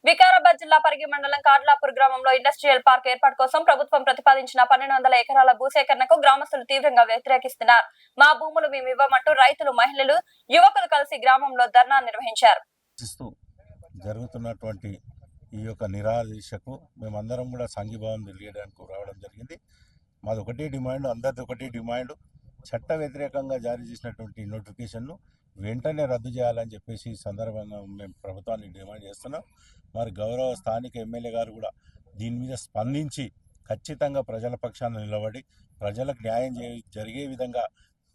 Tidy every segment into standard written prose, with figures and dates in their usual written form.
వికారాబాద్ జిల్లా పరిగి మండలం కాడ్లాపూర్ గ్రామంలో ఇండస్ట్రియల్ పార్క్ ఏర్పాటు కోసం ప్రభుత్వం ప్రతిపాదించిన 1200 ఎకరాల భూసేకరణకు గ్రామస్తులు తీవ్రంగా వ్యతిరేకిస్తున్నారు. మా భూములు మేము ఇవ్వమంటూ రైతులు, మహిళలు, యువకులు కలిసి గ్రామంలో ధర్నా నిర్వహించారు. జరుగుతున్నటువంటి ఈ యొక్క నిరాదేశకు మేమందరం కూడా సంఘీభావం తెలియడానికి రావడం జరిగింది. మాది ఒకటే డిమాండ్, అందరిది ఒకటే డిమాండ్. చట్ట వ్యతిరేకంగా జారీ చేసినటువంటి నోటిఫికేషన్ను వెంటనే రద్దు చేయాలని చెప్పేసి ఈ సందర్భంగా మేము ప్రభుత్వాన్ని డిమాండ్ చేస్తున్నాం. మరి గౌరవ స్థానిక ఎమ్మెల్యే గారు కూడా దీని మీద స్పందించి ఖచ్చితంగా ప్రజల పక్షాన నిలబడి ప్రజలకు న్యాయం జరిగే విధంగా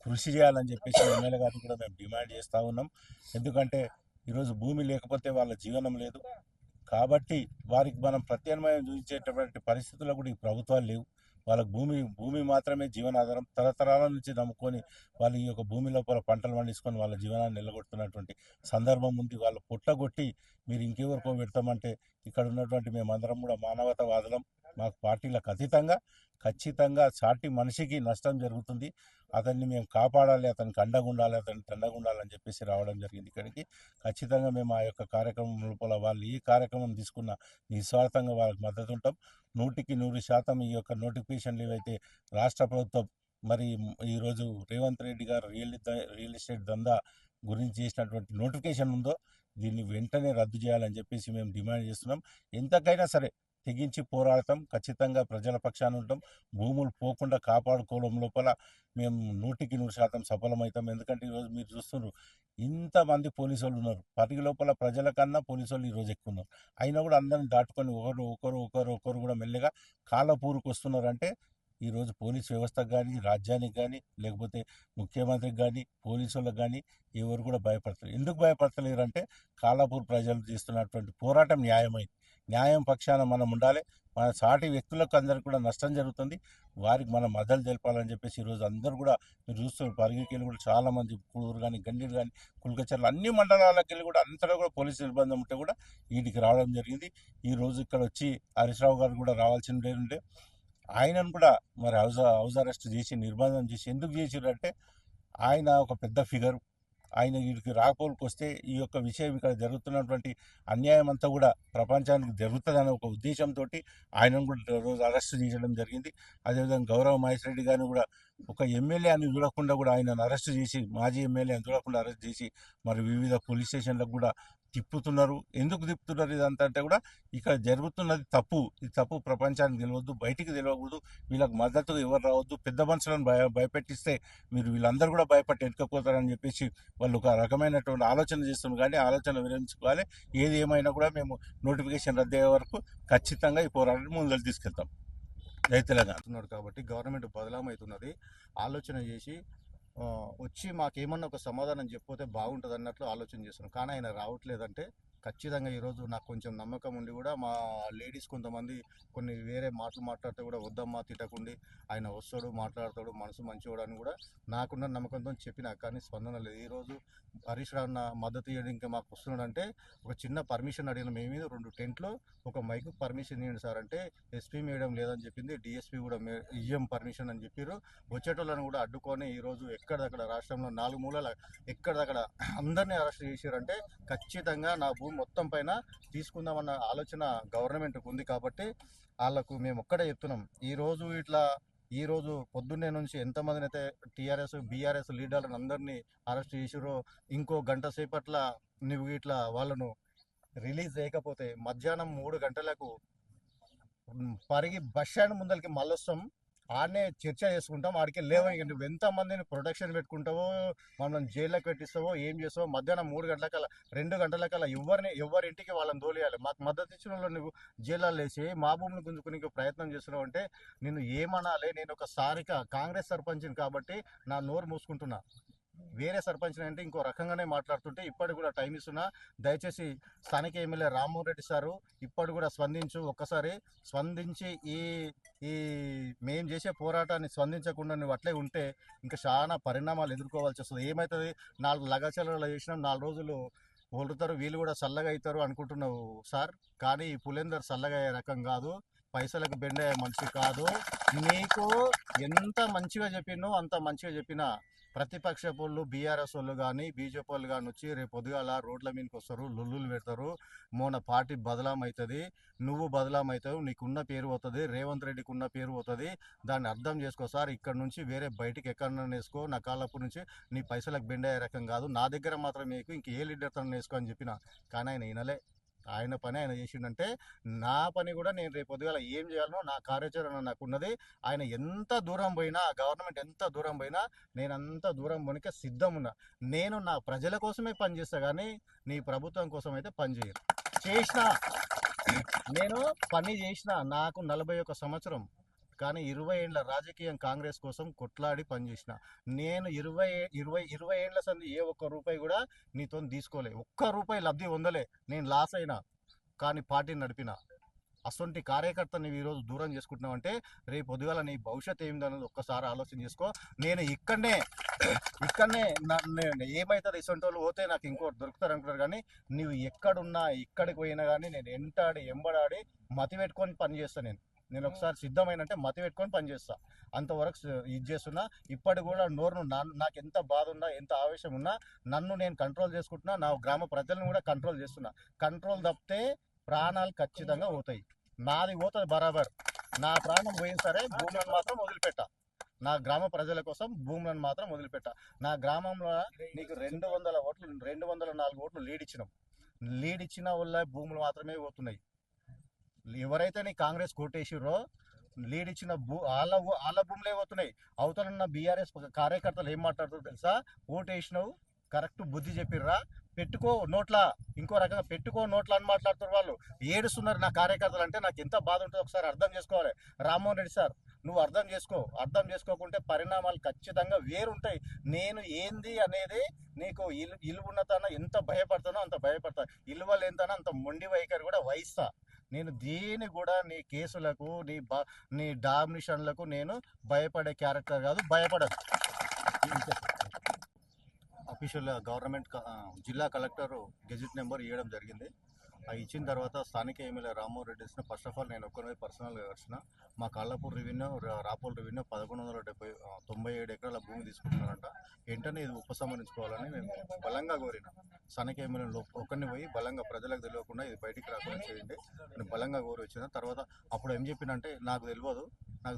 కృషి చేయాలని చెప్పేసి ఎమ్మెల్యే గారిని కూడా మేము డిమాండ్ చేస్తూ ఉన్నాం. ఎందుకంటే ఈరోజు భూమి లేకపోతే వాళ్ళ జీవనం లేదు. కాబట్టి వారికి మనం ప్రత్యామ్నాయం చూపించేటటువంటి పరిస్థితుల్లో కూడా ఈ ప్రభుత్వాలు లేవు. వాళ్ళకు భూమి మాత్రమే జీవనాధారం. తరతరాల నుంచి నమ్ముకొని వాళ్ళు ఈ యొక్క భూమి లోపల పంటలు పండించుకొని వాళ్ళ జీవనాన్ని నిలగొడుతున్నటువంటి సందర్భం ఉంది. వాళ్ళు పుట్టగొట్టి మీరు ఇంకెవరికో పెడతామంటే ఇక్కడ ఉన్నటువంటి మేమందరం కూడా మానవతావాదులం. మాకు పార్టీలకు అతీతంగా ఖచ్చితంగా సాటి మనిషికి నష్టం జరుగుతుంది. అతన్ని మేము కాపాడాలి, అతనికి అండగా ఉండాలి, అతనికి దండగా ఉండాలని చెప్పేసి రావడం జరిగింది ఇక్కడికి. ఖచ్చితంగా మేము ఆ యొక్క కార్యక్రమం లోపల వాళ్ళు ఏ కార్యక్రమం తీసుకున్నా నిస్వార్థంగా వాళ్ళకి మద్దతు ఉంటాం. 100% ఈ యొక్క నోటిఫికేషన్లు ఏవైతే రాష్ట్ర ప్రభుత్వం మరి ఈరోజు రేవంత్ రెడ్డి గారు రియల్ ఎస్టేట్ దందా గురించి చేసినటువంటి నోటిఫికేషన్ ఉందో దీన్ని వెంటనే రద్దు చేయాలని చెప్పేసి మేము డిమాండ్ చేస్తున్నాం. ఎంతకైనా సరే తెగించి పోరాడతాం. ఖచ్చితంగా ప్రజల పక్షాన ఉంటాం. భూములు పోకుండా కాపాడుకోవడం లోపల మేము 100% సఫలమవుతాం. ఎందుకంటే ఈరోజు మీరు చూస్తున్నారు ఇంతమంది పోలీసు వాళ్ళు ఉన్నారు. పరిగి లోపల ప్రజల కన్నా పోలీసు వాళ్ళు ఈరోజు ఎక్కువ ఉన్నారు. అయినా కూడా అందరిని దాటుకొని ఒకరు కూడా మెల్లగా కాలపూరుకు వస్తున్నారంటే ఈరోజు పోలీస్ వ్యవస్థకు కానీ, రాజ్యానికి కానీ, లేకపోతే ముఖ్యమంత్రికి కానీ, పోలీసు వాళ్ళకి కానీ ఎవరు కూడా భయపడతలేరు. ఎందుకు భయపడతలేరు అంటే కాలాపూర్ ప్రజలు చేస్తున్నటువంటి పోరాటం న్యాయమైంది. న్యాయం పక్షాన మనం ఉండాలి. మన సాటి వ్యక్తులకు అందరికీ కూడా నష్టం జరుగుతుంది. వారికి మనం మద్దతు తెలపాలని చెప్పేసి ఈరోజు అందరూ కూడా మీరు చూస్తున్నారు. పరిగికెళ్ళి కూడా చాలామంది కూడూరు కానీ, గండీరు కానీ, కుల్కచర్ల అన్ని మండలాలకు వెళ్ళి కూడా అంతటా కూడా పోలీసు నిర్బంధం ఉంటే కూడా వీటికి రావడం జరిగింది. ఈరోజు ఇక్కడ వచ్చి హరీష్ రావు గారు కూడా రావాల్సిందే ఉంటే ఆయనను కూడా మరి హౌస్ అరెస్ట్ చేసి నిర్బంధం చేసి ఎందుకు చేసిరంటే ఆయన ఒక పెద్ద ఫిగర్. ఆయన వీడికి రాకపోలకు వస్తే ఈ యొక్క విషయం ఇక్కడ జరుగుతున్నటువంటి అన్యాయం అంతా కూడా ప్రపంచానికి జరుగుతుందనే ఒక ఉద్దేశంతో ఆయనను కూడా రోజు అరెస్ట్ చేయడం జరిగింది. అదేవిధంగా గౌరవ మహేష్ రెడ్డి గారిని కూడా ఒక ఎమ్మెల్యే అని చూడకుండా కూడా ఆయనను అరెస్ట్ చేసి, మాజీ ఎమ్మెల్యే అని చూడకుండా అరెస్ట్ చేసి మరి వివిధ పోలీస్ స్టేషన్లకు కూడా తిప్పుతున్నారు. ఎందుకు తిప్పుతున్నారు ఇదంతా అంటే కూడా ఇక్కడ జరుగుతున్నది తప్పు. ఈ తప్పు ప్రపంచానికి తెలియవద్దు, బయటికి తెలియకూడదు. వీళ్ళకి మద్దతు ఎవరు రావద్దు. పెద్ద మనుషులను భయపెట్టిస్తే మీరు వీళ్ళందరూ కూడా భయపట్టి ఎట్టుకపోతారని చెప్పేసి వాళ్ళు ఒక రకమైనటువంటి ఆలోచన చేస్తున్నారు. కానీ ఆలోచన విరమించుకోవాలి. ఏది ఏమైనా కూడా మేము నోటిఫికేషన్ రద్దు అయ్యే వరకు ఖచ్చితంగా ఈ పోరాటాన్ని ముందుకు తీసుకెళ్తాం. రైతులుగా అంటున్నాడు కాబట్టి గవర్నమెంట్ బదలామవుతున్నది. ఆలోచన చేసి వచ్చి మాకేమన్నా ఒక సమాధానం చెప్పితే బాగుంటుంది అన్నట్లు ఆలోచన చేస్తున్నాం. కానీ ఆయన రావట్లేదంటే ఖచ్చితంగా ఈరోజు నాకు కొంచెం నమ్మకం ఉండి కూడా మా లేడీస్ కొంతమంది కొన్ని వేరే మాటలు మాట్లాడితే కూడా వద్దమ్మా తిట్టకుండి ఆయన వస్తాడు, మాట్లాడతాడు, మనసు మంచివాడు అని కూడా నాకున్న నమ్మకంతో చెప్పినా కానీ స్పందన లేదు. ఈరోజు హరీష్ రావు మద్దతు ఇవ్వడం ఇంకా మాకు వస్తున్నాడంటే ఒక చిన్న పర్మిషన్ అడిగిన మేము 2 టెంట్లు ఒక మైకు పర్మిషన్ ఇవ్వండి సార్ అంటే ఎస్పీ మేడం లేదని చెప్పింది. డిఎస్పీ కూడా ఇయ్యం పర్మిషన్ అని చెప్పారు. వచ్చేటోళ్ళని కూడా అడ్డుకొని ఈరోజు ఎక్కడదక్కడ రాష్ట్రంలో 4 మూలల ఎక్కడదక్కడ అందరినీ అరెస్ట్ చేశారంటే ఖచ్చితంగా నా భూమి మొత్తం పైన తీసుకుందామన్న ఆలోచన గవర్నమెంట్కి ఉంది. కాబట్టి వాళ్ళకు మేము ఒక్కడే చెప్తున్నాం. ఈరోజు పొద్దున్నే నుంచి ఎంతమందిని అయితే టీఆర్ఎస్, బీఆర్ఎస్ లీడర్లను అందరినీ అరెస్ట్ చేసిరో ఇంకో గంట సేపట్ల నువ్వు ఇట్లా వాళ్ళను రిలీజ్ చేయకపోతే మధ్యాహ్నం 3 గంటలకు పరిగి బస్ స్టాండ్ ముందరికి మళ్ళొస్తాం. ఆడనే చర్చ చేసుకుంటాం. ఆడికి లేవని నువ్వు ఎంతమందిని ప్రొటెక్షన్ పెట్టుకుంటావో, మనం జైల్లోకి పెట్టిస్తావో, ఏం చేస్తావో మధ్యాహ్నం 3 గంటలకల్లా 2 గంటలకల్లా ఎవరింటికి వాళ్ళని తోలియాలి. మాకు మద్దతు ఇచ్చిన వాళ్ళు నువ్వు జైల్లో వేసి మా భూమిని గుంజుకునే ప్రయత్నం చేస్తున్నావు అంటే నేను ఏమనాలి? నేను ఒక స్థానిక కాంగ్రెస్ సర్పంచ్ని కాబట్టి నా నోరు మూసుకుంటున్నా. వేరే సర్పంచ్ అంటే ఇంకో రకంగానే మాట్లాడుతుంటే ఇప్పటికి కూడా టైం ఇస్తున్నా. దయచేసి స్థానిక ఎమ్మెల్యే రామ్మోహన్ రెడ్డి సారు ఇప్పటి కూడా ఒక్కసారి స్పందించి ఈ మేము చేసే పోరాటాన్ని స్పందించకుండా నువ్వు అట్లే ఉంటే ఇంకా చాలా పరిణామాలు ఎదుర్కోవాల్సి వస్తుంది. ఏమవుతుంది? 4 లగచర్లు చేసినాం, 4 రోజులు వదులుతారు, వీళ్ళు కూడా చల్లగా అవుతారు అనుకుంటున్నావు సార్. కానీ ఈ పులేందర్ చల్లగా అయ్యే రకం కాదు. పైసలకు బెండే మనిషి కాదు. నీకు ఎంత మంచిగా చెప్పినో అంత మంచిగా చెప్పిన ప్రతిపక్ష వాళ్ళు బీఆర్ఎస్ వాళ్ళు కానీ బీజేపీ వాళ్ళు కానీ వచ్చి రేపు పొద్దుగాల రోడ్ల మీదకి వస్తారు, లొల్లులు పెడతారు. మోన పార్టీ బదలామవుతుంది, నువ్వు బదలామవుతావు, నీకున్న పేరు పోతుంది, రేవంత్ రెడ్డికి ఉన్న పేరు పోతుంది. దాన్ని అర్థం చేసుకో సార్. ఇక్కడ నుంచి వేరే బయటికి ఎక్కడన్నా వేసుకో, నా కాళ్ళప్పటి నుంచి నీ పైసలకు బెండ్ అయ్యే రకం కాదు, నా దగ్గర మాత్రం మీకు ఇంక ఏ లీడర్తో వేసుకో అని చెప్పిన. కానీ ఆయన వినలే. ఆయన పని ఆయన చేసిండంటే నా పని కూడా నేను రేపు పొద్దుగాల ఏం చేయాలనో నా కార్యాచరణ నాకు ఉన్నది. ఆయన ఎంత దూరం పోయినా, గవర్నమెంట్ ఎంత దూరం పోయినా నేను అంత దూరం పోనికే సిద్ధం ఉన్నా. నేను నా ప్రజల కోసమే పనిచేస్తా కానీ నీ ప్రభుత్వం కోసం అయితే పని చేయను. నేను పని చేసిన. నాకు 41 సంవత్సరం, కానీ 20 ఏళ్ళ రాజకీయం కాంగ్రెస్ కోసం కొట్లాడి పనిచేసిన. నేను 20 ఏళ్ళ సంది ఏ ఒక్క రూపాయి కూడా నీతో తీసుకోలే, ఒక్క రూపాయి లబ్ధి పొందలే. నేను లాస్ అయినా కానీ పార్టీని నడిపిన. అసొంటి కార్యకర్త నువ్వు ఈరోజు దూరం చేసుకుంటున్నావు అంటే రేపు పొద్దుగాల నీ భవిష్యత్తు ఏమిదన్నది ఒక్కసారి ఆలోచన చేసుకో. నేను ఇక్కడనే ఏమవుతుంది, ఇసొంటి వాళ్ళు పోతే నాకు ఇంకోటి దొరుకుతారు అనుకుంటారు. కానీ నువ్వు ఎక్కడున్నా, ఎక్కడికి పోయినా కానీ నేను ఎంబడాడి మతి పెట్టుకొని పని చేస్తాను. నేను ఒకసారి సిద్ధమైనంటే మతి పెట్టుకొని పనిచేస్తా. అంతవరకు ఇది చేస్తున్నా. ఇప్పటి కూడా నాకు ఎంత బాధ ఉన్నా, ఎంత ఆవేశం ఉన్నా నన్ను నేను కంట్రోల్ చేసుకుంటున్నా. నా గ్రామ ప్రజలను కూడా కంట్రోల్ చేస్తున్నా. కంట్రోల్ తప్పితే ప్రాణాలు ఖచ్చితంగా పోతాయి. నాది పోతుంది బరాబర్. నా ప్రాణం పోయిన సరే భూములను మాత్రం వదిలిపెట్టా. నా గ్రామ ప్రజల కోసం భూములను మాత్రం వదిలిపెట్టా. నా గ్రామంలో నీకు 204 ఓట్లు లీడ్ ఇచ్చినాం. లీడ్ ఇచ్చిన వల్ల భూములు మాత్రమే పోతున్నాయి. ఎవరైతే నీ కాంగ్రెస్ కోటేసిరో లీడ్ ఇచ్చిన వాళ్ళ భూములే పోతున్నాయి. అవతలన్న బీఆర్ఎస్ కార్యకర్తలు ఏం మాట్లాడుతారో తెలుసా? ఓటేసినావు, కరెక్ట్ బుద్ధి చెప్పిర్రా, పెట్టుకో నోట్ల, ఇంకో రకంగా పెట్టుకో నోట్ల అని మాట్లాడుతున్నారు. వాళ్ళు ఏడుస్తున్నారు నా కార్యకర్తలు. అంటే నాకు ఎంత బాధ ఉంటుందో ఒకసారి అర్థం చేసుకోవాలి. రామ్మోహన్ రెడ్డి సార్, నువ్వు అర్థం చేసుకో. అర్థం చేసుకోకుంటే పరిణామాలు ఖచ్చితంగా వేరుంటాయి. నేను ఏంది అనేది నీకు ఇలువున్నతన ఎంత భయపడతానో అంత భయపడతా, ఇలువలేంతనో అంత మొండి వైఖరి కూడా వహిస్తా. నేను దేని కూడా నీ కేసులకు, నీ డామినేషన్లకు నేను భయపడే క్యారెక్టర్ కాదు, భయపడదు. అఫీషియల్ గవర్నమెంట్ జిల్లా కలెక్టర్ గెజిట్ నెంబర్ ఇవ్వడం జరిగింది. అవి ఇచ్చిన తర్వాత స్థానిక MLA Rammohan Reddy first of all నేను ఒక్కరి పర్సనల్గా కలిసిన. మా కళ్ళపూర్ రెవెన్యూ, రాపోల్ రెవెన్యూ 1197 ఎకరాల భూమి తీసుకుంటున్నారంట. వెంటనే ఇది ఉపసంహరించుకోవాలని మేము బలంగా కోరిన. స్థానిక ఎమ్మెల్యేలో ఒకరిని పోయి బలంగా ప్రజలకు తెలియకుండా ఇది బయటికి రాకుండా చేయండి నేను బలంగా కోరి వచ్చిన. తర్వాత అప్పుడు ఏం చెప్పినంటే నాకు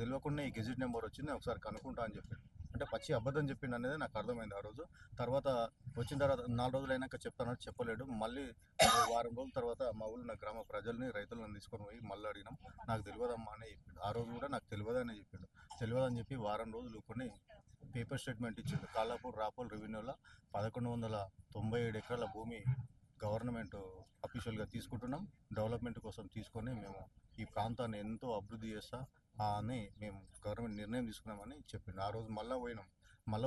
తెలియకుండా ఈ గెజిట్ నెంబర్ వచ్చింది, ఒకసారి కనుక్కుంటా అని చెప్పి. అంటే పచ్చి అబద్ధం చెప్పిండు అనేది నాకు అర్థమైంది ఆ రోజు. తర్వాత వచ్చిన తర్వాత 4 రోజులు అయినాక చెప్తానని చెప్పలేడు. మళ్ళీ వారం రోజుల తర్వాత మా ఊళ్ళో నా గ్రామ ప్రజల్ని, రైతులను తీసుకొని పోయి మళ్ళీ అడిగినాం. నాకు తెలియదమ్మా అని చెప్పిండు. ఆ రోజు కూడా నాకు తెలియదని చెప్పిండు. తెలియదని చెప్పి వారం రోజులు కొన్ని పేపర్ స్టేట్మెంట్ ఇచ్చిండు. కాలాపూర్ రాపోల్ రెవెన్యూలో 1197 ఎకరాల భూమి గవర్నమెంట్ అఫీషియల్గా తీసుకుంటున్నాం. డెవలప్మెంట్ కోసం తీసుకొని మేము ఈ ప్రాంతాన్ని ఎంతో అభివృద్ధి చేస్తా అని మేము గవర్నమెంట్ నిర్ణయం తీసుకున్నామని చెప్పిండు. ఆ రోజు మళ్ళీ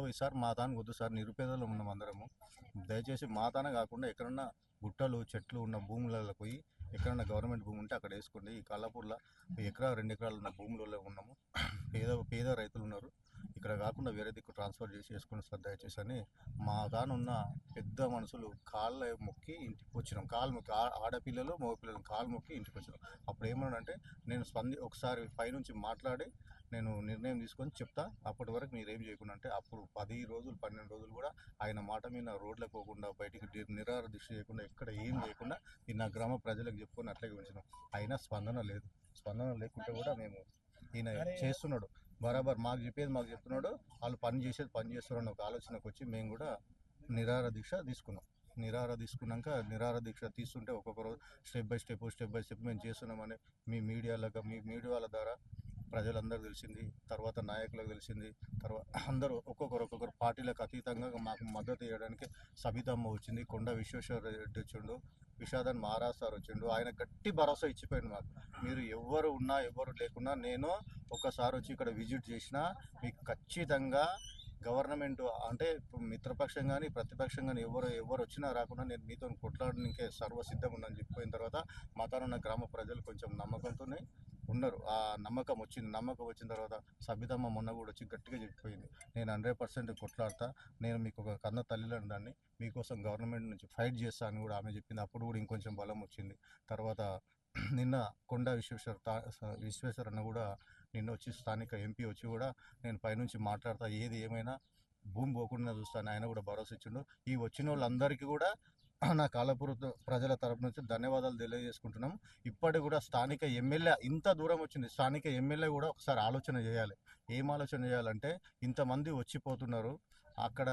పోయి సార్ మా తాను వద్దు సార్, నిరుపేదలు ఉన్నాం అందరము, దయచేసి మా తానే కాకుండా ఎక్కడన్నా గుట్టలు చెట్లు ఉన్న భూములలో పోయి ఎక్కడన్నా గవర్నమెంట్ భూమి ఉంటే అక్కడ వేసుకోండి. ఈ కాలాపూర్లో 1 ఎకరా 2 ఎకరాలు ఉన్న భూములలో ఉన్నాము, పేద రైతులు ఉన్నారు, ఇక్కడ కాకుండా వేరే దిక్కు ట్రాన్స్ఫర్ చేసి వేసుకుని సార్ దయచేసి అని మా దానున్న పెద్ద మనుషులు కాళ్ళ మొక్కి ఇంటికి వచ్చినాం. కాలు మొక్కి, ఆడపిల్లలు మగపిల్లలు కాలు మొక్కి ఇంటికి వచ్చినాం. అప్పుడు ఏమన్నాడంటే నేను ఒకసారి పైనుంచి మాట్లాడి నేను నిర్ణయం తీసుకొని చెప్తా, అప్పటి వరకు మీరేం చేయకుండా అంటే అప్పుడు 10 రోజులు 12 రోజులు కూడా ఆయన మాట మీద రోడ్లకు పోకుండా, బయటికి నిరాహార దీక్ష చేయకుండా, ఎక్కడ ఏం చేయకుండా ఈ నా గ్రామ ప్రజలకు చెప్పుకొని అట్లాగే ఉంచినాం. అయినా స్పందన లేకుంటే కూడా మేము ఈయన చేస్తున్నాడు బరాబర్, మాకు చెప్తున్నాడు, వాళ్ళు పని చేస్తున్నారని ఒక ఆలోచనకు వచ్చి మేము కూడా నిరాహార దీక్ష తీసుకున్నాం. నిరాహార దీక్ష తీసుకుంటే ఒక్కొక్కరు స్టెప్ బై స్టెప్ మేము చేస్తున్నామని మీ మీడియాల ద్వారా ప్రజలందరూ తెలిసింది, తర్వాత నాయకులకు తెలిసింది. తర్వాత అందరూ ఒక్కొక్కరు పార్టీలకు అతీతంగా మాకు మద్దతు ఇవ్వడానికి సబితమ్మ వచ్చింది, కొండ విశ్వేశ్వర రెడ్డి వచ్చిండు, విషాదన్ మహారాజ్ సార్ వచ్చిండు. ఆయన గట్టి భరోసా ఇచ్చిపోయింది మాకు. మీరు ఎవరు ఉన్నా ఎవరు లేకున్నా నేను ఒకసారి వచ్చి ఇక్కడ విజిట్ చేసినా మీకు ఖచ్చితంగా గవర్నమెంట్ అంటే మిత్రపక్షం కానీ ప్రతిపక్షం కానీ ఎవరు వచ్చినా రాకుండా నేను మీతో కొట్లాడడానికే సర్వసిద్ధంగా ఉందని చెప్పిపోయిన తర్వాత మా తన గ్రామ ప్రజలు కొంచెం నమ్మకంతోనే ఉన్నారు. ఆ నమ్మకం వచ్చిన తర్వాత సబితమ్మ మొన్న కూడా వచ్చి గట్టిగా చెప్పిపోయింది, నేను 100% కొట్లాడతా, నేను మీకు ఒక కన్న తల్లిలాంటి దాన్ని, మీకోసం గవర్నమెంట్ నుంచి ఫైట్ చేస్తా అని కూడా ఆమె చెప్పింది. అప్పుడు కూడా ఇంకొంచెం బలం వచ్చింది. తర్వాత నిన్న కొండ విశ్వేశ్వర్ అన్న కూడా నిన్న వచ్చి స్థానిక ఎంపీ వచ్చి కూడా నేను పైనుంచి మాట్లాడతా, ఏది ఏమైనా భూమి పోకుండా చూస్తాను ఆయన కూడా భరోసా ఇచ్చిండు. ఈ వచ్చిన వాళ్ళందరికీ కూడా నా కాలపూర్ ప్రజల తరపు నుంచి ధన్యవాదాలు తెలియజేసుకుంటున్నాం. ఇప్పటికి కూడా స్థానిక ఎమ్మెల్యే ఇంత దూరం వచ్చింది, స్థానిక ఎమ్మెల్యే కూడా ఒకసారి ఆలోచన చేయాలి. ఏం ఆలోచన చేయాలంటే ఇంతమంది వచ్చిపోతున్నారు, అక్కడ